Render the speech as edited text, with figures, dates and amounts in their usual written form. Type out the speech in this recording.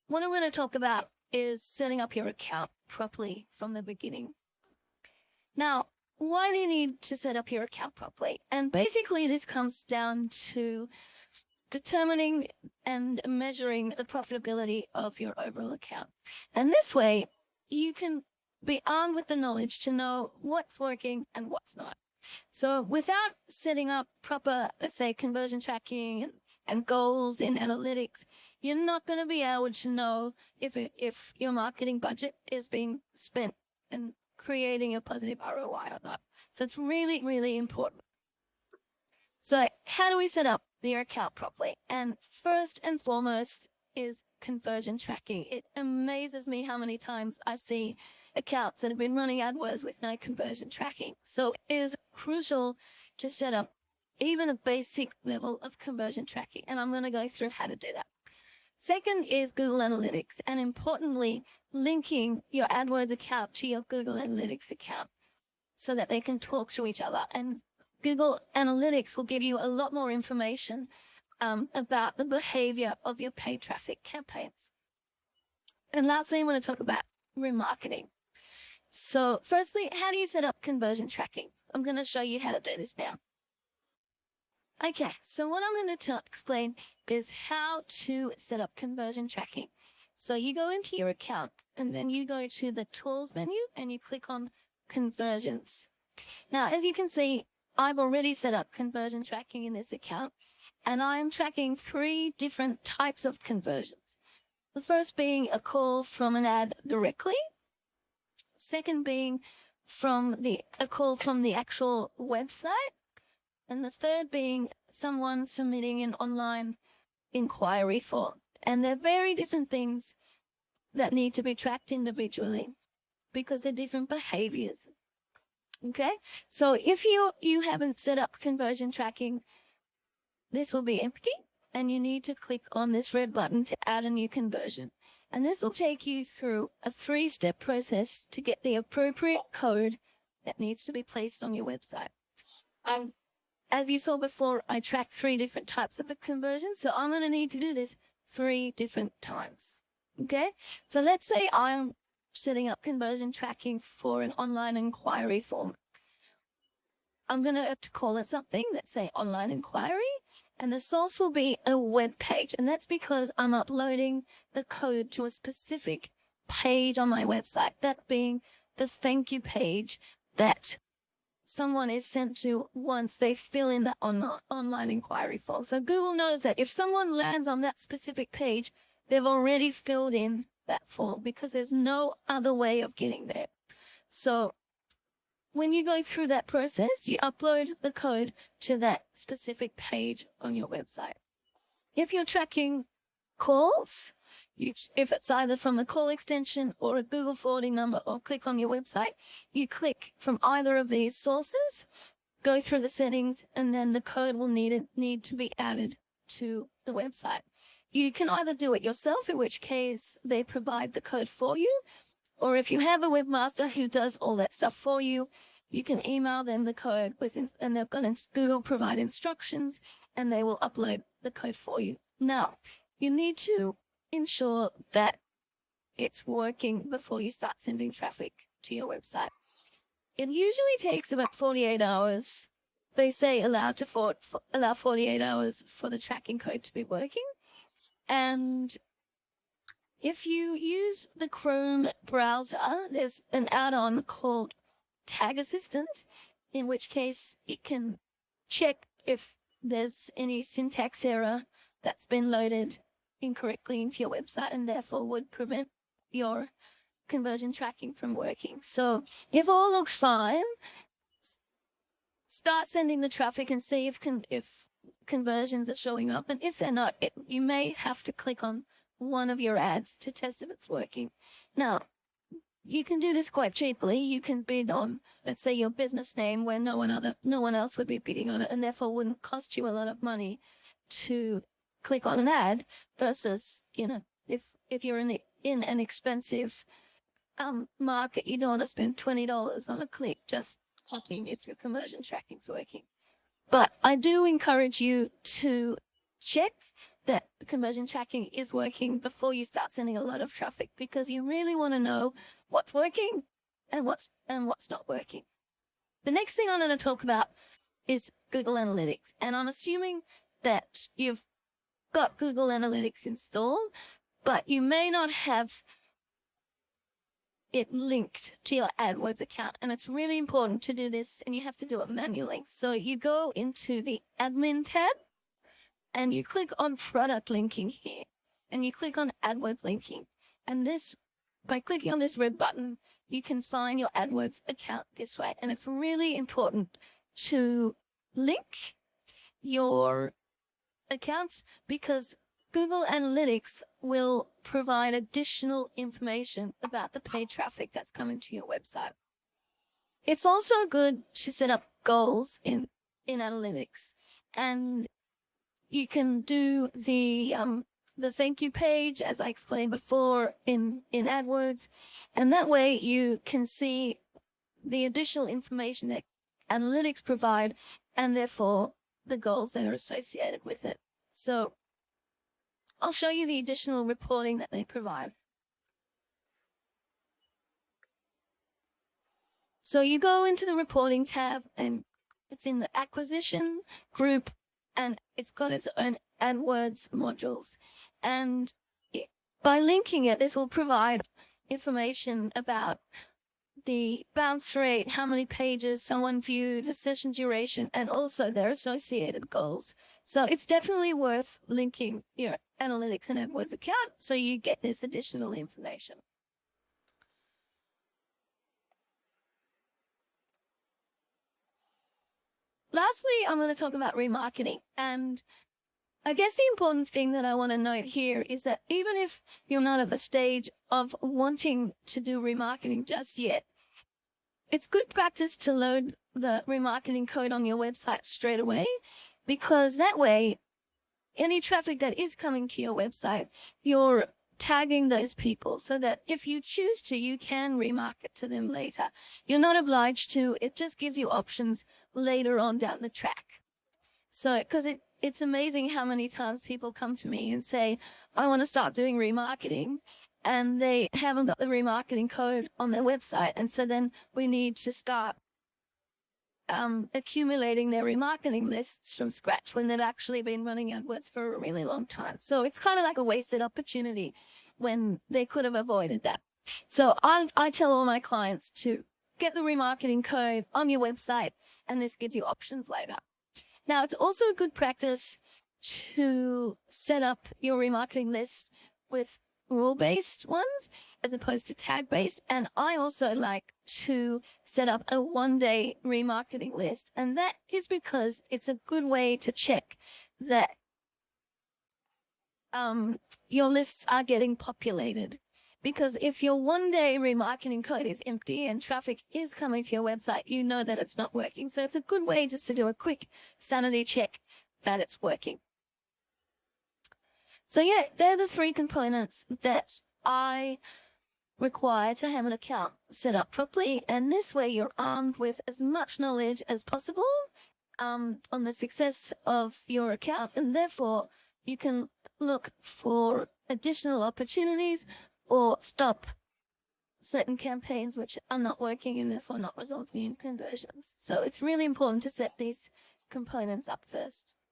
what I'm going to talk about is setting up your account properly from the beginning. Now, why do you need to set up your account properly? And basically, this comes down to determining and measuring the profitability of your overall account. And this way, you can be armed with the knowledge to know what's working and what's not. So without setting up proper, let's say, conversion tracking and goals in analytics, you're not going to be able to know if your marketing budget is being spent and creating a positive ROI or not. So it's really, really important. So how do we set up your account properly? And first and foremost is conversion tracking. It amazes me how many times I see accounts that have been running AdWords with no conversion tracking. So it is crucial to set up even a basic level of conversion tracking. And I'm going to go through how to do that. Second is Google Analytics, and importantly, linking your AdWords account to your Google Analytics account so that they can talk to each other. And Google Analytics will give you a lot more information about the behavior of your paid traffic campaigns. And lastly, I'm going to talk about remarketing. So firstly, how do you set up conversion tracking? I'm going to show you how to do this now. Okay, so what I'm going to explain is how to set up conversion tracking. So you go into your account and then you go to the tools menu and you click on conversions. Now, as you can see, I've already set up conversion tracking in this account, and I'm tracking 3 different types of conversions. The first being a call from an ad directly. Second being a call from the actual website. And the third being someone submitting an online inquiry form. And they're very different things that need to be tracked individually because they're different behaviors. Okay, so if you haven't set up conversion tracking, this will be empty, and you need to click on this red button to add a new conversion. And this will take you through a 3-step process to get the appropriate code that needs to be placed on your website. As you saw before, I tracked 3 different types of a conversion, so I'm going to need to do this 3 different times. Okay, so let's say I'm setting up conversion tracking for an online inquiry form. I'm going to have to call it something, let's say online inquiry, and the source will be a web page. And that's because I'm uploading the code to a specific page on my website, that being the thank you page that someone is sent to once they fill in that online inquiry form. So Google knows that if someone lands on that specific page, they've already filled in that form because there's no other way of getting there. So when you go through that process, you upload the code to that specific page on your website. If you're tracking calls, if it's either from a call extension or a Google forwarding number or click on your website, you click from either of these sources, go through the settings, and then the code will need to be added to the website. You can either do it yourself, in which case they provide the code for you, or if you have a webmaster who does all that stuff for you, you can email them the code and they've got Google provide instructions and they will upload the code for you. Now, you need to ensure that it's working before you start sending traffic to your website. It usually takes about 48 hours. They say allow 48 hours for the tracking code to be working. And if you use the Chrome browser, there's an add-on called Tag Assistant, in which case it can check if there's any syntax error that's been loaded incorrectly into your website and therefore would prevent your conversion tracking from working. So if all looks fine, start sending the traffic and see if conversions are showing up. And if they're not, you may have to click on one of your ads to test if it's working. Now, you can do this quite cheaply. You can bid on, let's say, your business name where no one else would be bidding on it, and therefore wouldn't cost you a lot of money to click on an ad versus, if you're in an expensive market, you don't want to spend $20 on a click just checking if your conversion tracking's working. But I do encourage you to check that the conversion tracking is working before you start sending a lot of traffic, because you really want to know what's working and what's not working. The next thing I'm going to talk about is Google Analytics. And I'm assuming that you've got Google Analytics installed, but you may not have it linked to your AdWords account. And it's really important to do this, and you have to do it manually. So you go into the admin tab and you click on product linking here, and you click on AdWords linking. And this, by clicking on this red button, you can find your AdWords account this way. And it's really important to link your accounts, because Google Analytics will provide additional information about the paid traffic that's coming to your website. It's also good to set up goals in Analytics, and you can do the thank you page, as I explained before, in AdWords, and that way you can see the additional information that Analytics provide, and therefore the goals that are associated with it. So I'll show you the additional reporting that they provide. So you go into the reporting tab, and it's in the acquisition group, and it's got its own AdWords modules. And by linking it, this will provide information about the bounce rate, how many pages someone viewed, the session duration, and also their associated goals. So it's definitely worth linking your Analytics and AdWords account so you get this additional information. Lastly, I'm going to talk about remarketing. And I guess the important thing that I want to note here is that even if you're not at the stage of wanting to do remarketing just yet, it's good practice to load the remarketing code on your website straight away, because that way, any traffic that is coming to your website, you're tagging those people so that if you choose to, you can remarket to them later. You're not obliged to. It just gives you options later on down the track. So, because it's amazing how many times people come to me and say, I want to start doing remarketing, and they haven't got the remarketing code on their website. And so then we need to start accumulating their remarketing lists from scratch when they've actually been running AdWords for a really long time. So it's kind of like a wasted opportunity when they could have avoided that. So I tell all my clients to get the remarketing code on your website, and this gives you options later. Now, it's also a good practice to set up your remarketing list with rule-based ones as opposed to tag-based. And I also like to set up a one-day remarketing list. And that is because it's a good way to check that your lists are getting populated. Because if your one-day remarketing code is empty and traffic is coming to your website, you know that it's not working. So it's a good way just to do a quick sanity check that it's working. So yeah, they're the three components that I require to have an account set up properly. And this way you're armed with as much knowledge as possible on the success of your account. And therefore you can look for additional opportunities or stop certain campaigns which are not working and therefore not resulting in conversions. So it's really important to set these components up first.